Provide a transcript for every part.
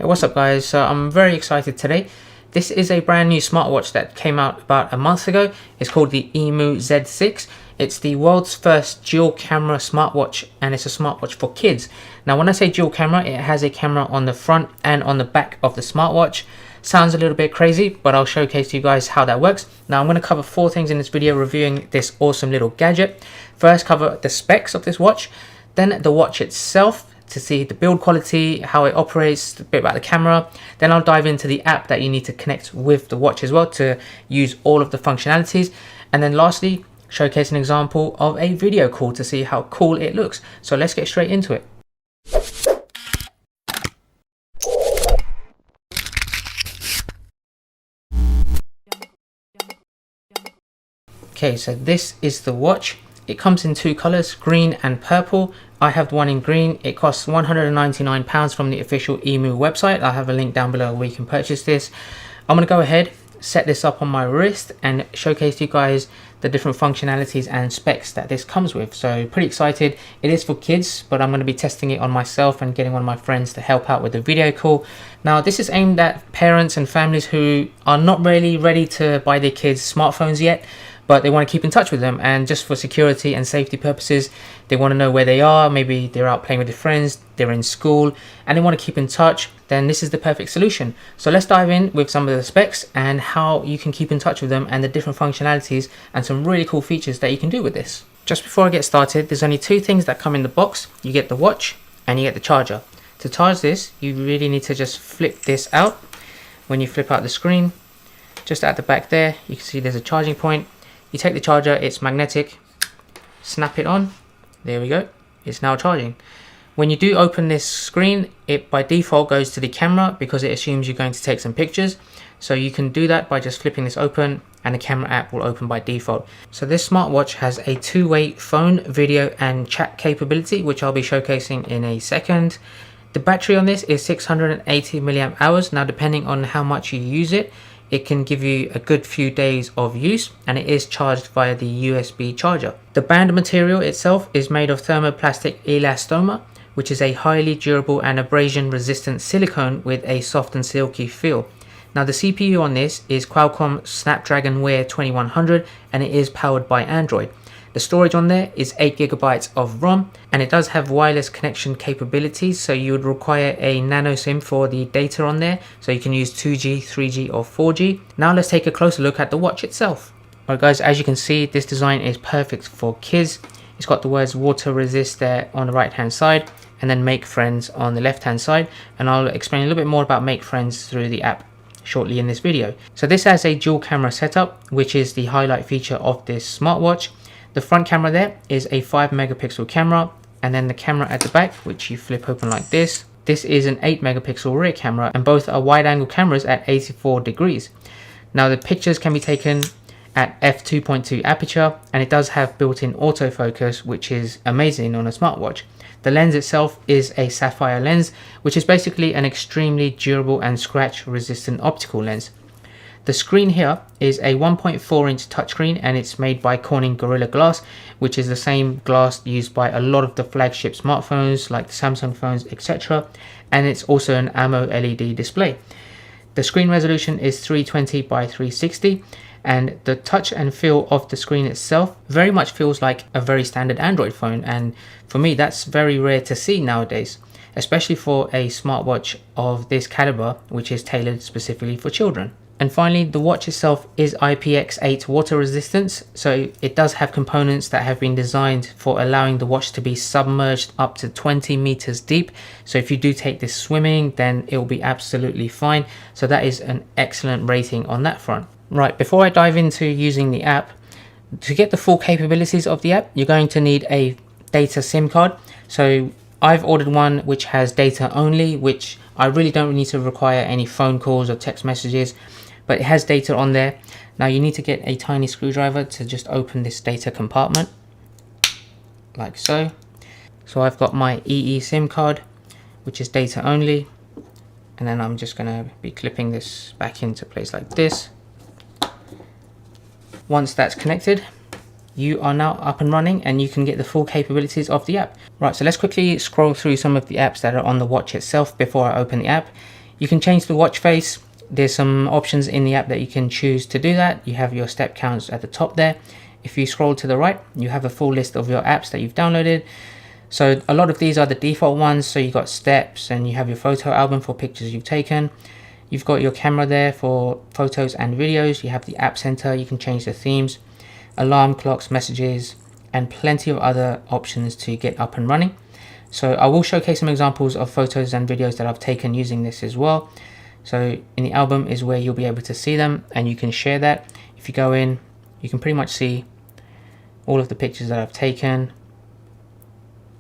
Hey, what's up guys? So I'm very excited today. This is a brand new smartwatch that came out about a month ago. It's called the Imoo Z6. It's the world's first dual camera smartwatch, and it's a smartwatch for kids. Now when I say dual camera, it has a camera on the front and on the back of the smartwatch. Sounds a little bit crazy, but I'll showcase to you guys how that works. Now I'm going to cover 4 things in this video reviewing this awesome little gadget. First, cover the specs of this watch, then the watch itself, to see the build quality, how it operates, a bit about the camera. Then I'll dive into the app that you need to connect with the watch as well to use all of the functionalities. And then lastly, showcase an example of a video call to see how cool it looks. So let's get straight into it. Okay, so this is the watch. It comes in 2 colors, green and purple. I have the one in green. It costs £199 from the official Imoo website. I'll have a link down below where you can purchase this. I'm going to go ahead, set this up on my wrist and showcase to you guys the different functionalities and specs that this comes with. So pretty excited. It is for kids, but I'm going to be testing it on myself and getting one of my friends to help out with the video call. Now this is aimed at parents and families who are not really ready to buy their kids smartphones yet, but they want to keep in touch with them, and just for security and safety purposes, they want to know where they are. Maybe they're out playing with their friends, they're in school, and they want to keep in touch. Then this is the perfect solution. So let's dive in with some of the specs and how you can keep in touch with them and the different functionalities and some really cool features that you can do with this. Just before I get started, there's only 2 things that come in the box. You get the watch and you get the charger. To charge this, you really need to just flip this out. When you flip out the screen, just at the back there, you can see there's a charging point. You take the charger, it's magnetic, snap it on, there we go, it's now charging. When you do open this screen, it by default goes to the camera because it assumes you're going to take some pictures. So you can do that by just flipping this open and the camera app will open by default. So this smartwatch has a 2-way phone, video and chat capability, which I'll be showcasing in a second. The battery on this is 680 milliamp hours. Now depending on how much you use it, it can give you a good few days of use, and it is charged via the USB charger. The band material itself is made of thermoplastic elastomer, which is a highly durable and abrasion resistant silicone with a soft and silky feel. Now the CPU on this is Qualcomm Snapdragon Wear 2100 and it is powered by Android. The storage on there is 8 GB of ROM, and it does have wireless connection capabilities, so you would require a nano SIM for the data on there, so you can use 2G, 3G or 4G. Now let's take a closer look at the watch itself. Alright guys, as you can see, this design is perfect for kids. It's got the words water resist there on the right hand side and then make friends on the left hand side, and I'll explain a little bit more about make friends through the app shortly in this video. So this has a dual camera setup, which is the highlight feature of this smartwatch. The front camera there is a 5 megapixel camera, and then the camera at the back, which you flip open like this. This is an 8 megapixel rear camera, and both are wide angle cameras at 84 degrees. Now the pictures can be taken at f2.2 aperture, and it does have built-in autofocus, which is amazing on a smartwatch. The lens itself is a sapphire lens, which is basically an extremely durable and scratch resistant optical lens. The screen here is a 1.4 inch touchscreen, and it's made by Corning Gorilla Glass, which is the same glass used by a lot of the flagship smartphones like the Samsung phones, etc. And it's also an Imoo LED display. The screen resolution is 320 by 360, and the touch and feel of the screen itself very much feels like a very standard Android phone, and for me that's very rare to see nowadays, especially for a smartwatch of this caliber, which is tailored specifically for children. And finally, the watch itself is IPX8 water resistance, so it does have components that have been designed for allowing the watch to be submerged up to 20 meters deep. So if you do take this swimming, then it will be absolutely fine. So that is an excellent rating on that front. Right, before I dive into using the app, to get the full capabilities of the app, you're going to need a data SIM card. So I've ordered one which has data only, which I really don't need to require any phone calls or text messages, but it has data on there. Now you need to get a tiny screwdriver to just open this data compartment, like so. So I've got my EE SIM card, which is data only, and then I'm just going to be clipping this back into place like this. Once that's connected, you are now up and running and you can get the full capabilities of the app. Right, so let's quickly scroll through some of the apps that are on the watch itself before I open the app. You can change the watch face. There's some options in the app that you can choose to do that. You have your step counts at the top there. If you scroll to the right, you have a full list of your apps that you've downloaded. So a lot of these are the default ones. So you've got steps, and you have your photo album for pictures you've taken. You've got your camera there for photos and videos. You have the app center. You can change the themes, alarm clocks, messages, and plenty of other options to get up and running. So I will showcase some examples of photos and videos that I've taken using this as well. So in the album is where you'll be able to see them, and you can share that. If you go in, you can pretty much see all of the pictures that I've taken.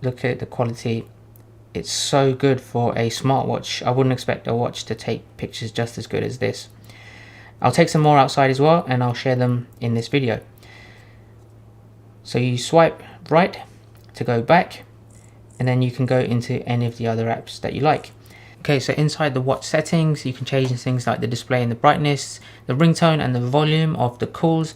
Look at the quality. It's so good for a smartwatch. I wouldn't expect a watch to take pictures just as good as this. I'll take some more outside as well, and I'll share them in this video. So you swipe right to go back, and then you can go into any of the other apps that you like. Okay, so inside the watch settings, you can change things like the display and the brightness, the ringtone and the volume of the calls.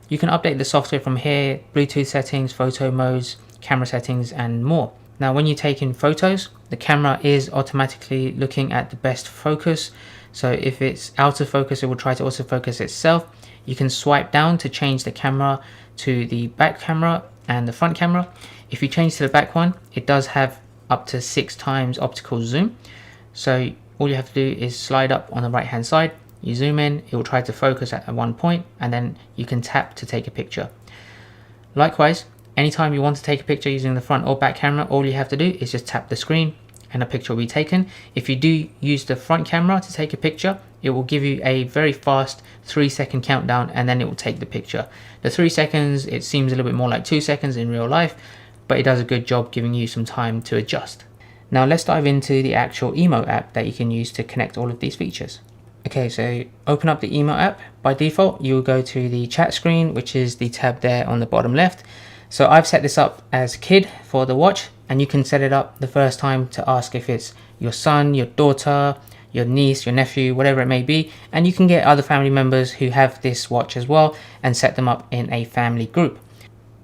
You can update the software from here, Bluetooth settings, photo modes, camera settings, and more. Now, when you take in photos, the camera is automatically looking at the best focus. So if it's out of focus, it will try to autofocus itself. You can swipe down to change the camera to the back camera and the front camera. If you change to the back one, it does have up to 6 times optical zoom. So all you have to do is slide up on the right hand side, you zoom in, it will try to focus at one point, and then you can tap to take a picture. Likewise, anytime you want to take a picture using the front or back camera, all you have to do is just tap the screen and a picture will be taken. If you do use the front camera to take a picture, it will give you a very fast 3-second countdown, and then it will take the picture. The 3 seconds, it seems a little bit more like 2 seconds in real life, but it does a good job giving you some time to adjust. Now let's dive into the actual Imoo app that you can use to connect all of these features. Okay, so open up the Imoo app. By default, you'll go to the chat screen, which is the tab there on the bottom left. So I've set this up as kid for the watch, and you can set it up the first time to ask if it's your son, your daughter, your niece, your nephew, whatever it may be. And you can get other family members who have this watch as well and set them up in a family group.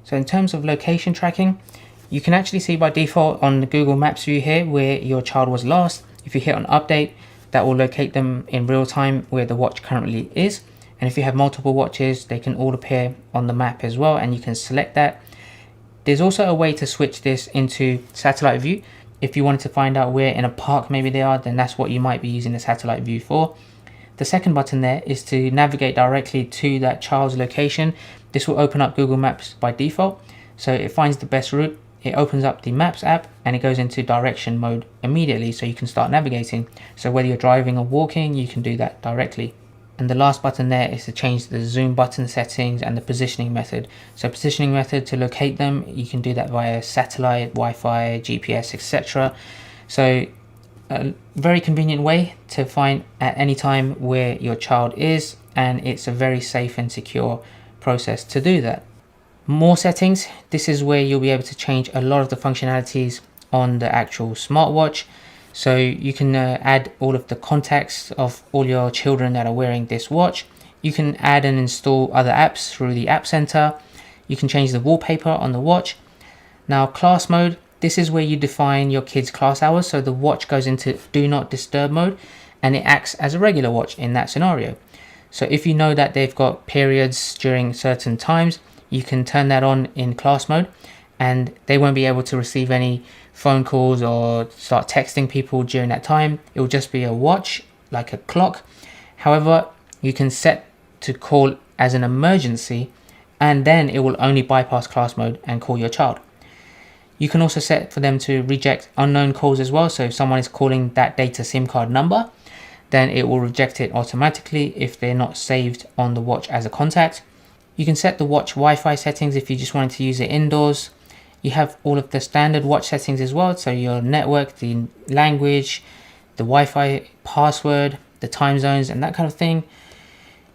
So in terms of location tracking, you can actually see by default on the Google Maps view here where your child was last. If you hit on update, that will locate them in real time where the watch currently is. And if you have multiple watches, they can all appear on the map as well, and you can select that. There's also a way to switch this into satellite view. If you wanted to find out where in a park maybe they are, then that's what you might be using the satellite view for. The second button there is to navigate directly to that child's location. This will open up Google Maps by default. So it finds the best route. It opens up the Maps app and it goes into direction mode immediately, so you can start navigating. So whether you're driving or walking, you can do that directly. And the last button there is to change the zoom button settings and the positioning method. So positioning method, to locate them, you can do that via satellite, Wi-Fi, GPS, etc. So a very convenient way to find at any time where your child is, and it's a very safe and secure process to do that. More settings. This is where you'll be able to change a lot of the functionalities on the actual smartwatch. So you can add all of the contacts of all your children that are wearing this watch. You can add and install other apps through the App Center. You can change the wallpaper on the watch. Now, class mode. This is where you define your kids' class hours. So the watch goes into do not disturb mode, and it acts as a regular watch in that scenario. So if you know that they've got periods during certain times, you can turn that on in class mode, and they won't be able to receive any phone calls or start texting people during that time. It will just be a watch, like a clock. However, you can set to call as an emergency, and then it will only bypass class mode and call your child. You can also set for them to reject unknown calls as well. So if someone is calling that data SIM card number, then it will reject it automatically if they're not saved on the watch as a contact. You can set the watch Wi-Fi settings if you just wanted to use it indoors. You have all of the standard watch settings as well. So your network, the language, the Wi-Fi password, the time zones, and that kind of thing.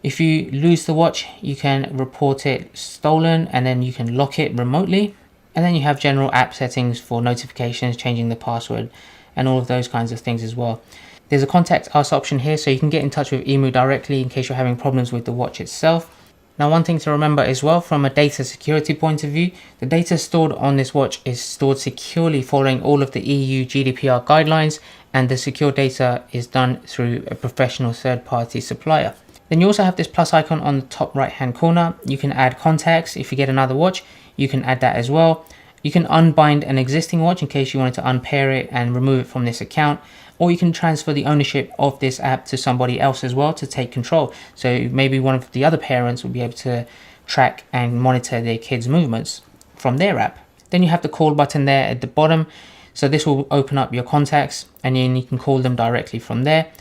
If you lose the watch, you can report it stolen, and then you can lock it remotely. And then you have general app settings for notifications, changing the password, and all of those kinds of things as well. There's a contact us option here, so you can get in touch with Imoo directly in case you're having problems with the watch itself. Now, one thing to remember as well, from a data security point of view, the data stored on this watch is stored securely following all of the EU GDPR guidelines, and the secure data is done through a professional third-party supplier. Then you also have this plus icon on the top right hand corner. You can add contacts. If you get another watch, you can add that as well. You can unbind an existing watch in case you wanted to unpair it and remove it from this account, or you can transfer the ownership of this app to somebody else as well to take control. So maybe one of the other parents will be able to track and monitor their kids' movements from their app. Then you have the call button there at the bottom. So this will open up your contacts and then you can call them directly from there.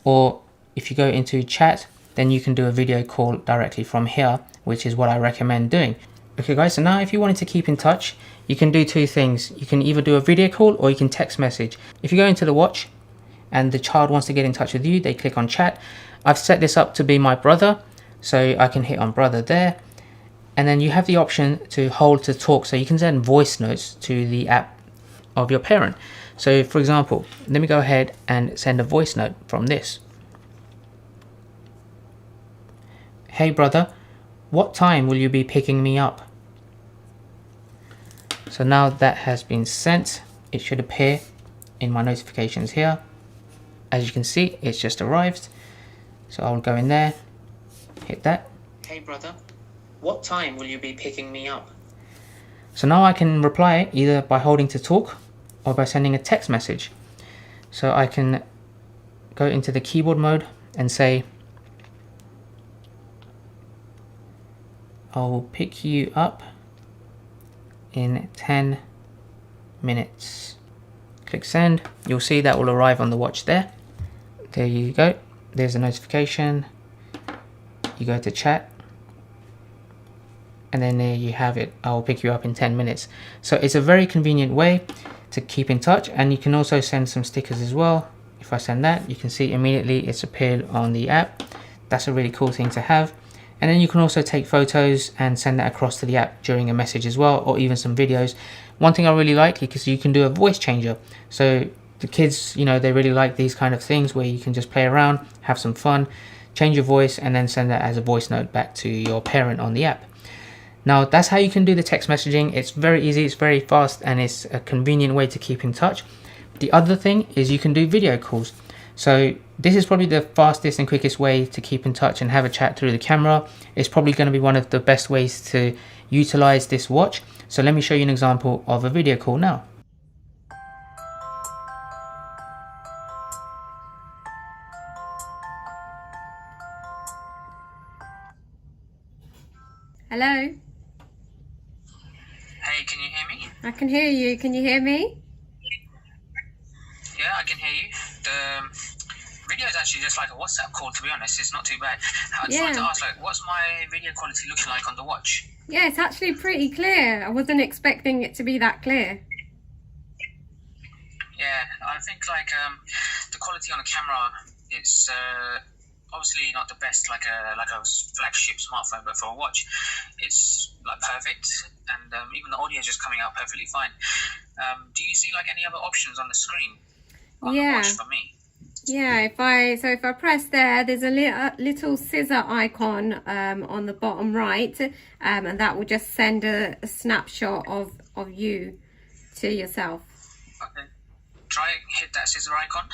Or if you go into chat, then you can do a video call directly from here, which is what I recommend doing. Okay guys, so now if you wanted to keep in touch, you can do two things. You can either do a video call or you can text message. If you go into the watch and the child wants to get in touch with you, they click on chat. I've set this up to be my brother, so I can hit on brother there. And then you have the option to hold to talk, so you can send voice notes to the app of your parent. So for example, let me go ahead and send a voice note from this. Hey brother, what time will you be picking me up? So now that has been sent, it should appear in my notifications here. As you can see, it's just arrived. So I'll go in there, hit that. Hey brother, what time will you be picking me up? So now I can reply either by holding to talk or by sending a text message. So I can go into the keyboard mode and say, I'll pick you up in 10 minutes. Click send. You'll see that will arrive on the watch there. There you go. There's a notification. You go to chat. And then there you have it. I'll pick you up in 10 minutes. So it's a very convenient way to keep in touch. And you can also send some stickers as well. If I send that, you can see immediately it's appeared on the app. That's a really cool thing to have. And then you can also take photos and send that across to the app during a message as well, or even some videos. One thing I really like, because you can do a voice changer. So the kids, you know, they really like these kind of things where you can just play around, have some fun, change your voice, and then send that as a voice note back to your parent on the app. Now that's how you can do the text messaging. It's very easy, it's very fast, and it's a convenient way to keep in touch. The other thing is you can do video calls. So this is probably the fastest and quickest way to keep in touch and have a chat through the camera. It's probably going to be one of the best ways to utilize this watch. So let me show you an example of a video call now. Hello? Hey, can you hear me? I can hear you. Can you hear me? Yeah, I can hear you. The video is actually just like a WhatsApp call, to be honest. It's not too bad. I just wanted to ask, like, what's my video quality looking like on the watch? Yeah, it's actually pretty clear. I wasn't expecting it to be that clear. Yeah, I think like the quality on the camera, it's obviously not the best like a flagship smartphone, but for a watch, it's like perfect, and even the audio is just coming out perfectly fine. Do you see like any other options on the screen on the watch for me? Yeah, if I press there, there's a little scissor icon on the bottom right, and that will just send a snapshot of you to yourself. Okay, try hit that scissor icon.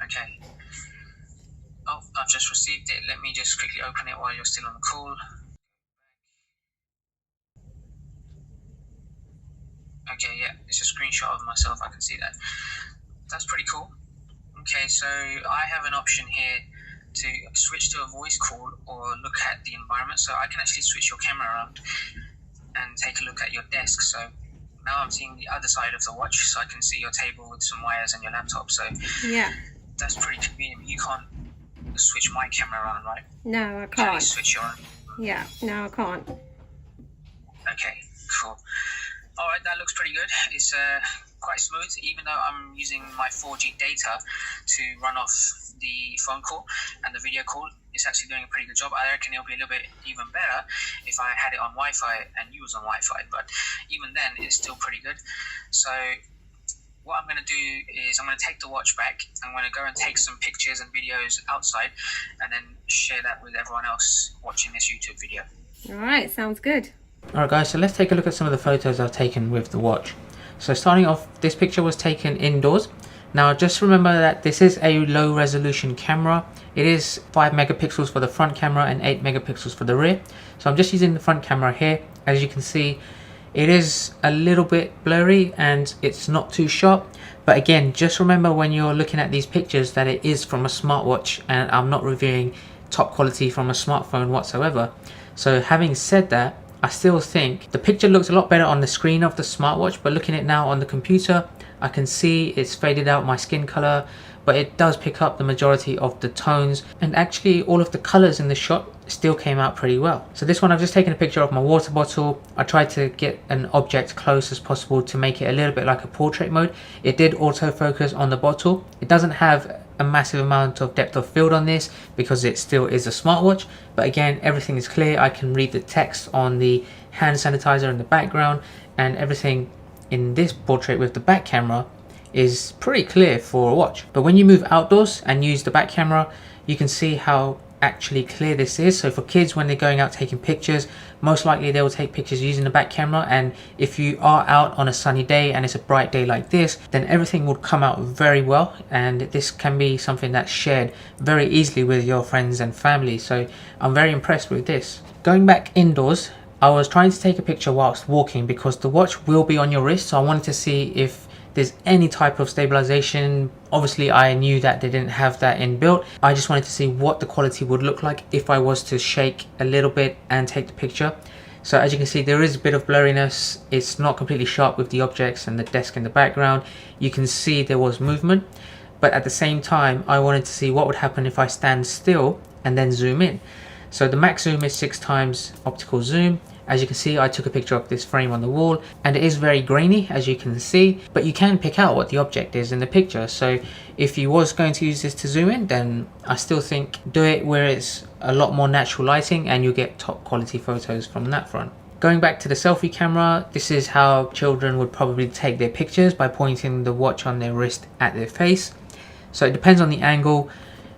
Okay. Oh, I've just received it. Let me just quickly open it while you're still on the call. Okay, yeah, it's a screenshot of myself. I can see that. That's pretty cool. Okay, so I have an option here to switch to a voice call or look at the environment. So I can actually switch your camera around and take a look at your desk. So now I'm seeing the other side of the watch, so I can see your table with some wires and your laptop. So yeah, that's pretty convenient. You can't switch my camera around, right? No, I can't. Can you switch your own? Yeah, no, I can't. Okay, cool. All right, that looks pretty good. It's quite smooth, even though I'm using my 4G data to run off the phone call and the video call. It's actually doing a pretty good job. I reckon it'll be a little bit even better if I had it on Wi-Fi and you was on Wi-Fi, but even then, it's still pretty good. So what I'm going to do is I'm going to take the watch back. I'm going to go and take some pictures and videos outside and then share that with everyone else watching this YouTube video. Alright, sounds good. Alright guys, so let's take a look at some of the photos I've taken with the watch. So starting off, this picture was taken indoors. Now just remember that this is a low resolution camera. It is 5 megapixels for the front camera and 8 megapixels for the rear. So I'm just using the front camera here. As you can see, it is a little bit blurry and it's not too sharp. But again, just remember when you're looking at these pictures that it is from a smartwatch and I'm not reviewing top quality from a smartphone whatsoever. So having said that, I still think the picture looks a lot better on the screen of the smartwatch, but looking at it now on the computer, I can see it's faded out my skin color, but it does pick up the majority of the tones, and actually all of the colors in the shot still came out pretty well. So this one, I've just taken a picture of my water bottle. I tried to get an object close as possible to make it a little bit like a portrait mode. It did autofocus on the bottle. It doesn't have a massive amount of depth of field on this because it still is a smartwatch, but again, everything is clear. I can read the text on the hand sanitizer in the background, and everything in this portrait with the back camera is pretty clear for a watch. But when you move outdoors and use the back camera, you can see how actually clear this is. So for kids, when they're going out taking pictures, most likely they will take pictures using the back camera, and if you are out on a sunny day and it's a bright day like this, then everything would come out very well, and this can be something that's shared very easily with your friends and family. So I'm very impressed with this. Going back indoors, I was trying to take a picture whilst walking because the watch will be on your wrist, so I wanted to see if there's any type of stabilization. Obviously I knew that they didn't have that inbuilt. I just wanted to see what the quality would look like if I was to shake a little bit and take the picture. So as you can see, there is a bit of blurriness. It's not completely sharp with the objects and the desk in the background. You can see there was movement, but at the same time I wanted to see what would happen if I stand still and then zoom in. So the max zoom is 6 times optical zoom. As you can see, I took a picture of this frame on the wall, and it is very grainy, as you can see, but you can pick out what the object is in the picture. So if you was going to use this to zoom in, then I still think do it where it's a lot more natural lighting and you'll get top quality photos from that front. Going back to the selfie camera, this is how children would probably take their pictures, by pointing the watch on their wrist at their face. So it depends on the angle.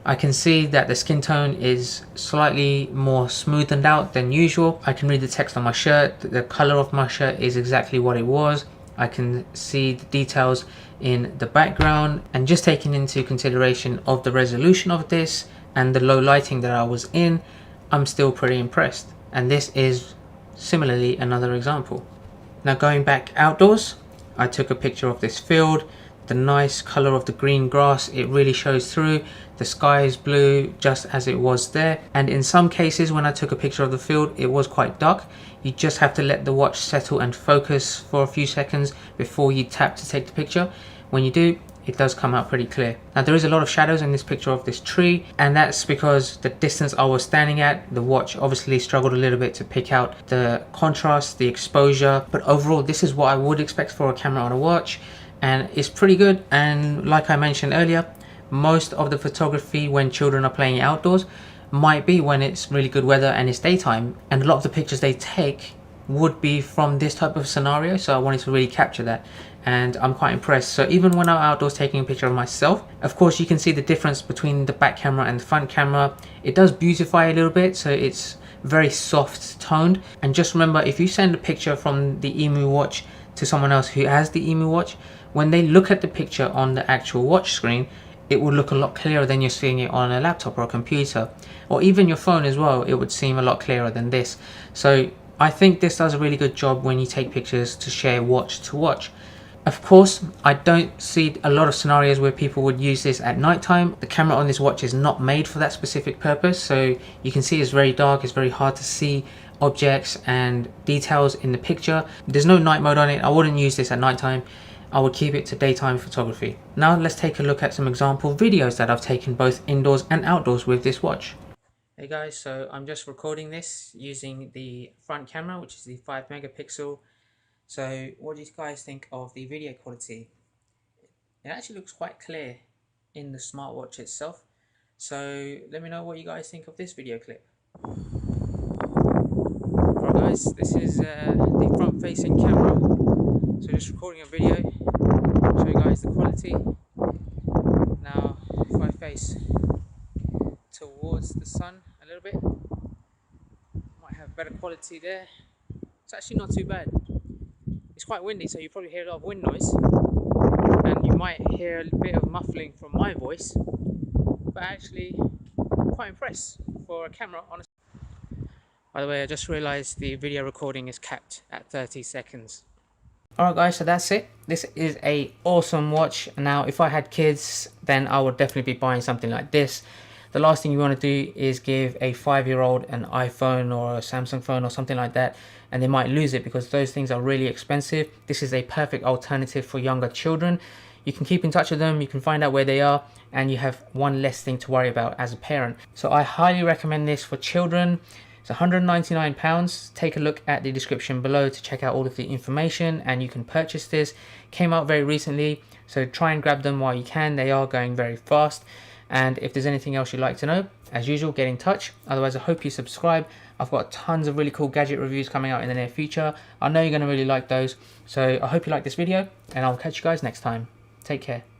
I can see that the skin tone is slightly more smoothened out than usual. I can read the text on my shirt. The color of my shirt is exactly what it was. I can see the details in the background, and just taking into consideration of the resolution of this and the low lighting that I was in, I'm still pretty impressed. And this is similarly another example. Now going back outdoors, I took a picture of this field. The nice color of the green grass, it really shows through. The sky is blue just as it was there, and in some cases when I took a picture of the field, it was quite dark. You just have to let the watch settle and focus for a few seconds before you tap to take the picture. When you do, it does come out pretty clear. Now there is a lot of shadows in this picture of this tree, and that's because the distance I was standing at, the watch obviously struggled a little bit to pick out the contrast, the exposure, but overall this is what I would expect for a camera on a watch, and it's pretty good. And like I mentioned earlier, most of the photography when children are playing outdoors might be when it's really good weather and it's daytime, and a lot of the pictures they take would be from this type of scenario, so I wanted to really capture that, and I'm quite impressed. So even when I'm outdoors taking a picture of myself, of course you can see the difference between the back camera and the front camera. It does beautify a little bit, so it's very soft toned. And just remember, if you send a picture from the Imoo watch to someone else who has the Imoo watch, when they look at the picture on the actual watch screen, it will look a lot clearer than you're seeing it on a laptop or a computer, or even your phone as well. It would seem a lot clearer than this. So I think this does a really good job when you take pictures to share watch to watch. Of course, I don't see a lot of scenarios where people would use this at nighttime. The camera on this watch is not made for that specific purpose, so you can see it's very dark. It's very hard to see objects and details in the picture. There's no night mode on it. I wouldn't use this at nighttime. I would keep it to daytime photography. Now let's take a look at some example videos that I've taken both indoors and outdoors with this watch. Hey guys, so I'm just recording this using the front camera, which is the 5 megapixel. So what do you guys think of the video quality? It actually looks quite clear in the smartwatch itself. So let me know what you guys think of this video clip. Right guys, this is the front facing camera. So just recording a video. show you guys the quality. Now if I face towards the sun a little bit, might have better quality there. It's actually not too bad. It's quite windy, so you probably hear a lot of wind noise, and you might hear a bit of muffling from my voice, but actually quite impressed for a camera on a... By the way, I just realized the video recording is capped at 30 seconds. Alright guys, so that's it. This is a awesome watch. Now if I had kids, then I would definitely be buying something like this. The last thing you want to do is give a 5-year-old an iPhone or a Samsung phone or something like that, and they might lose it because those things are really expensive. This is a perfect alternative for younger children. You can keep in touch with them, you can find out where they are, and you have one less thing to worry about as a parent. So I highly recommend this for children. It's £199. Take a look at the description below to check out all of the information, and you can purchase this. Came out very recently, so try and grab them while you can. They are going very fast. And if there's anything else you'd like to know, as usual, get in touch. Otherwise, I hope you subscribe. I've got tons of really cool gadget reviews coming out in the near future. I know you're going to really like those. So I hope you like this video, and I'll catch you guys next time. Take care.